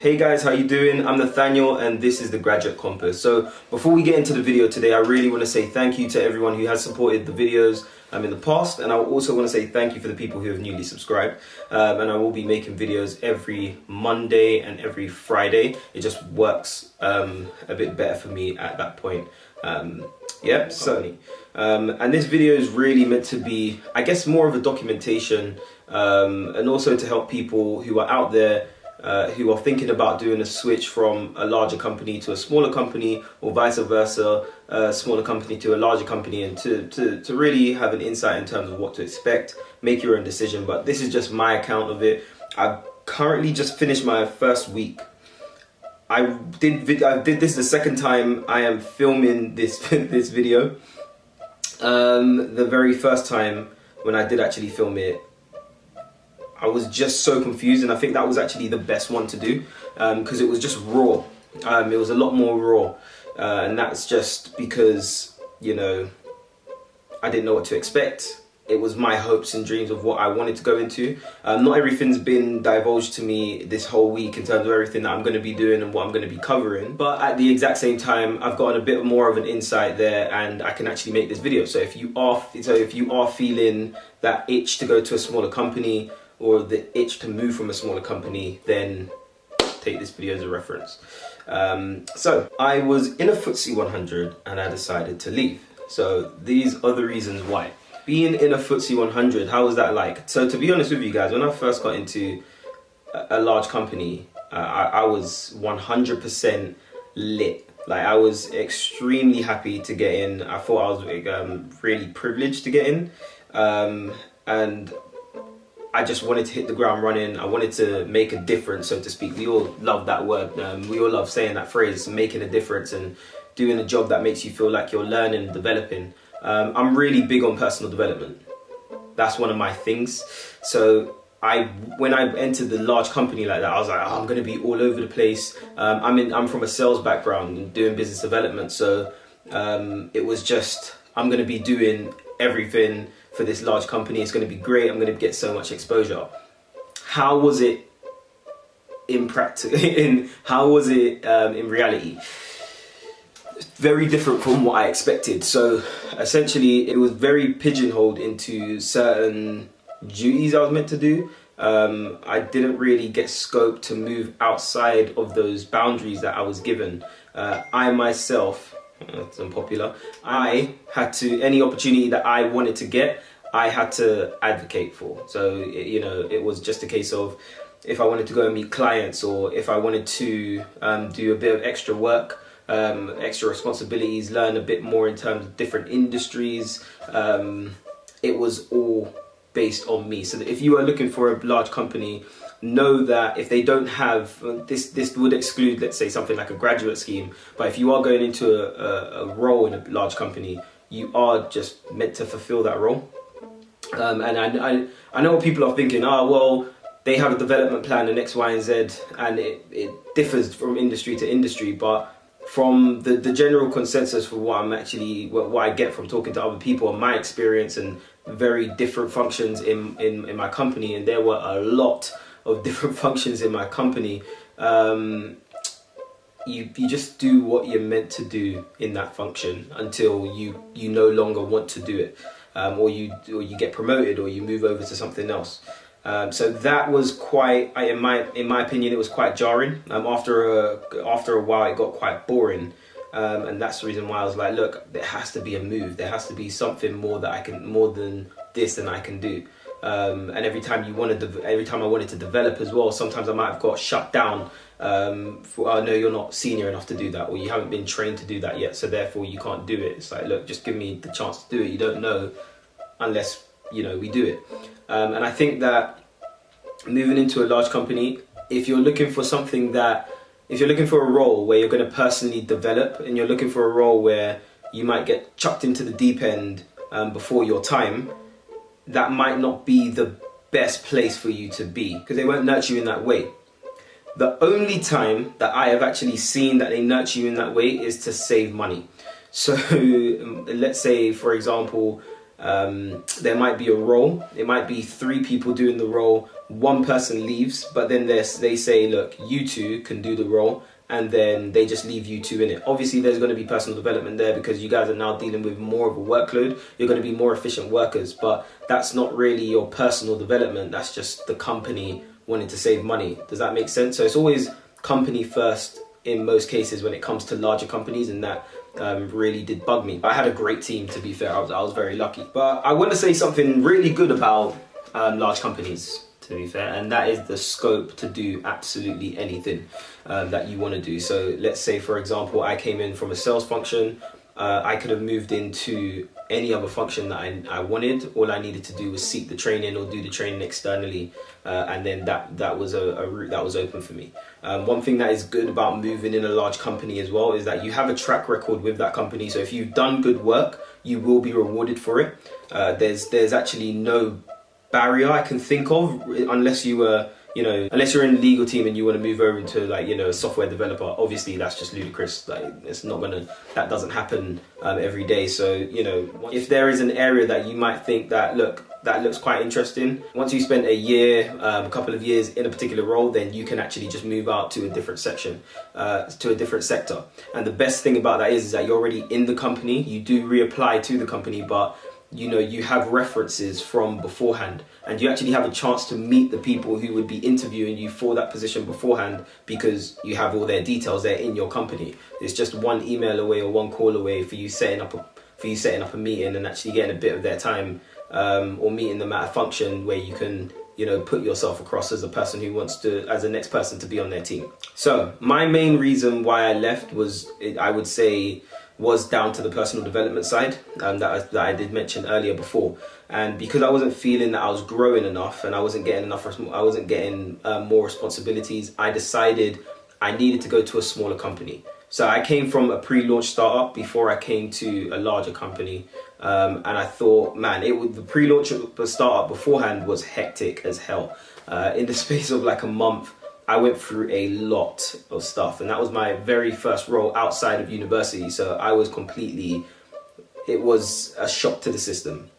Hey guys, how you doing? I'm Nathaniel and this is the Graduate Compass. So before we get into the video today, I really want to say thank you to everyone who has supported the videos in the past, and I also want to say thank you for the people who have newly subscribed. And I will be making videos every Monday and every Friday. It just works a bit better for me at that point. Yeah, certainly. And this video is really meant to be, I guess, more of a documentation and also to help people who are out there who are thinking about doing a switch from a larger company to a smaller company, or vice versa, a smaller company to a larger company, and to really have an insight in terms of what to expect, make your own decision. But this is just my account of it. I've currently just finished my first week. I did this the second time I am filming this this video. The very first time when I did actually film it, I was just so confused, and I think that was actually the best one to do because it was just raw. It was a lot more raw, and that's just because, you know, I didn't know what to expect. It was my hopes and dreams of what I wanted to go into. Not everything's been divulged to me this whole week in terms of everything that I'm going to be doing and what I'm going to be covering. But at the exact same time, I've gotten a bit more of an insight there, and I can actually make this video. So if you are feeling that itch to go to a smaller company, or the itch to move from a smaller company, then take this video as a reference. So I was in a FTSE 100 and I decided to leave. So these are the reasons why. Being in a FTSE 100, how was that like? So to be honest with you guys, when I first got into a large company, I was 100% lit. Like, I was extremely happy to get in. I thought I was really privileged to get in. And I just wanted to hit the ground running. I wanted to make a difference, so to speak. We all love that word. We all love saying that phrase, making a difference and doing a job that makes you feel like you're learning and developing. I'm really big on personal development. That's one of my things. So when I entered the large company like that, I was like, oh, I'm going to be all over the place. I'm from a sales background and doing business development. So it was just, I'm going to be doing everything for this large company. It's going to be great. I'm going to get so much exposure. How was it in practice? How was it in reality? Very different from what I expected. So essentially, it was very pigeonholed into certain duties I was meant to do. I didn't really get scope to move outside of those boundaries that I was given. I myself, it's unpopular, I had to, any opportunity that I wanted to get, I had to advocate for. So, you know, it was just a case of, if I wanted to go and meet clients, or if I wanted to do a bit of extra work, extra responsibilities, learn a bit more in terms of different industries, it was all based on me. So that if you are looking for a large company, know that if they don't have this would exclude, let's say, something like a graduate scheme, but if you are going into a role in a large company, you are just meant to fulfill that role. And I know what people are thinking, well, they have a development plan and X, Y, and Z, and it differs from industry to industry. But from the general consensus for what I get from talking to other people and my experience and very different functions in my company, and there were a lot of different functions in my company, you just do what you're meant to do in that function until you no longer want to do it, or you get promoted, or you move over to something else. So that was quite, in my opinion, it was quite jarring. After a while, it got quite boring, and that's the reason why I was like, look, there has to be a move. There has to be something more than this than I can do. And every time I wanted to develop as well, sometimes I might have got shut down for, no, you're not senior enough to do that, or you haven't been trained to do that yet, so therefore you can't do it. It's like, look, just give me the chance to do it. You don't know unless, you know, we do it. And I think that moving into a large company, if you're looking for a role where you're going to personally develop, and you're looking for a role where you might get chucked into the deep end before your time, that might not be the best place for you to be, because they won't nurture you in that way. The only time that I have actually seen that they nurture you in that way is to save money. So let's say, for example, there might be a role. It might be 3 people doing the role. One person leaves, but then they say, look, you 2 can do the role, and then they just leave you 2 in it. Obviously, there's going to be personal development there because you guys are now dealing with more of a workload. You're going to be more efficient workers, but that's not really your personal development. That's just the company wanting to save money. Does that make sense? So it's always company first in most cases when it comes to larger companies, and that really did bug me. I had a great team, to be fair. I was very lucky. But I want to say something really good about large companies, to be fair, and that is the scope to do absolutely anything that you want to do. So let's say, for example, I came in from a sales function. I could have moved into any other function that I wanted. All I needed to do was seek the training or do the training externally, and then that was a route that was open for me. One thing that is good about moving in a large company as well is that you have a track record with that company. So if you've done good work, you will be rewarded for it. There's actually no barrier I can think of, unless you were, unless you're in the legal team and you want to move over into a software developer. Obviously that's just ludicrous. That doesn't happen every day. So if there is an area that you might think that looks quite interesting, once you spend a year, a couple of years in a particular role, then you can actually just move out to a different section, to a different sector. And the best thing about that is that you're already in the company. You do reapply to the company, but you have references from beforehand, and you actually have a chance to meet the people who would be interviewing you for that position beforehand, because you have all their details there in your company. It's just one email away or one call away for you setting up a meeting and actually getting a bit of their time, or meeting them at a function where you can put yourself across as a person who wants to, as the next person to be on their team. So my main reason why I left was down to the personal development side that I did mention earlier before. And because I wasn't feeling that I was growing enough and I wasn't getting more responsibilities, I decided I needed to go to a smaller company. So I came from a pre-launch startup before I came to a larger company, and I thought, man, the pre-launch startup beforehand was hectic as hell. In the space of like a month, I went through a lot of stuff, and that was my very first role outside of university. So it was a shock to the system.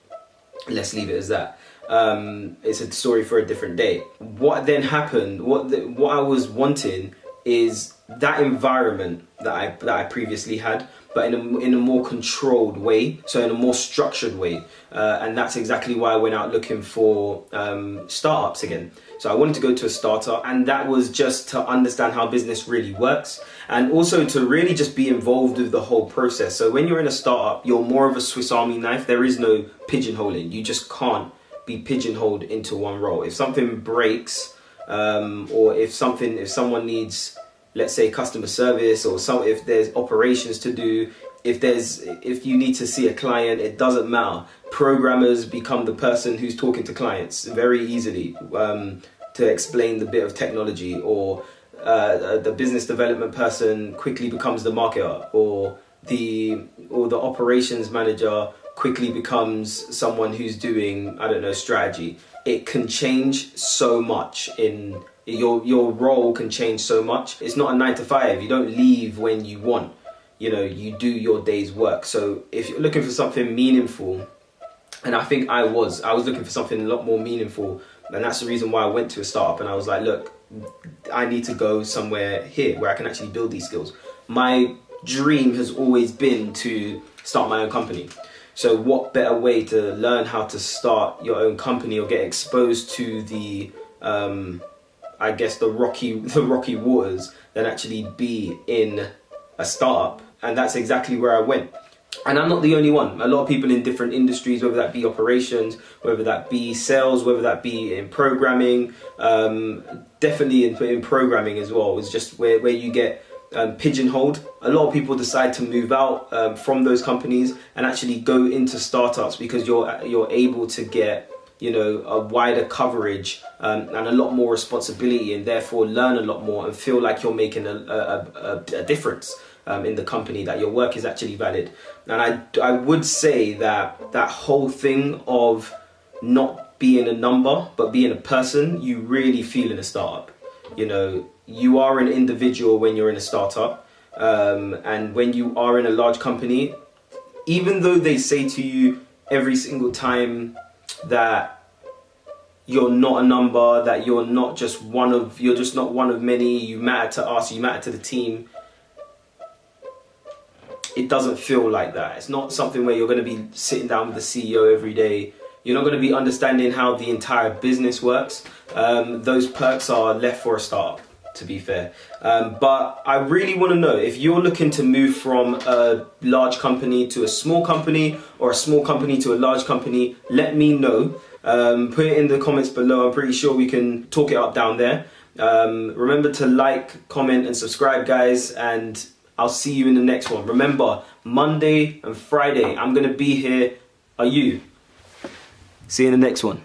Let's leave it as that. It's a story for a different day. What then happened, what I was wanting is that environment that I previously had, but in a more controlled way, so in a more structured way. And that's exactly why I went out looking for startups again. So I wanted to go to a startup, and that was just to understand how business really works, and also to really just be involved with the whole process. So when you're in a startup, you're more of a Swiss Army knife. There is no pigeonholing. You just can't be pigeonholed into one role. If something breaks, or if someone needs, let's say, customer service, or if there's operations to do, if you need to see a client, it doesn't matter. Programmers become the person who's talking to clients very easily, to explain the bit of technology, or the business development person quickly becomes the marketer, or the operations manager quickly becomes someone who's doing, strategy. It can change so much in your role can change so much. It's not a 9 to 5. You don't leave when you want. You do your day's work. So if you're looking for something meaningful, and I think I was looking for something a lot more meaningful, and that's the reason why I went to a startup. And I was like, look, I need to go somewhere here where I can actually build these skills. My dream has always been to start my own company. So what better way to learn how to start your own company or get exposed to the rocky waters than actually be in a startup? And that's exactly where I went. And I'm not the only one. A lot of people in different industries, whether that be operations, whether that be sales, whether that be in programming, definitely in programming as well, is just where you get pigeonholed. A lot of people decide to move out from those companies and actually go into startups because you're able to get a wider coverage and a lot more responsibility, and therefore learn a lot more and feel like you're making a difference in the company, that your work is actually valid. And I would say that whole thing of not being a number but being a person, you really feel in a startup. You are an individual when you're in a startup, and when you are in a large company, even though they say to you, every single time that you're not a number, that you're just not one of many, you matter to us, you matter to the team. It doesn't feel like that. It's not something where you're going to be sitting down with the CEO every day. You're not going to be understanding how the entire business works. Those perks are left for a startup, to be fair. But I really want to know, if you're looking to move from a large company to a small company, or a small company to a large company, let me know. Put it in the comments below. I'm pretty sure we can talk it up down there. Remember to like, comment and subscribe, guys, and I'll see you in the next one. Remember, Monday and Friday, I'm going to be here. Are you? See you in the next one.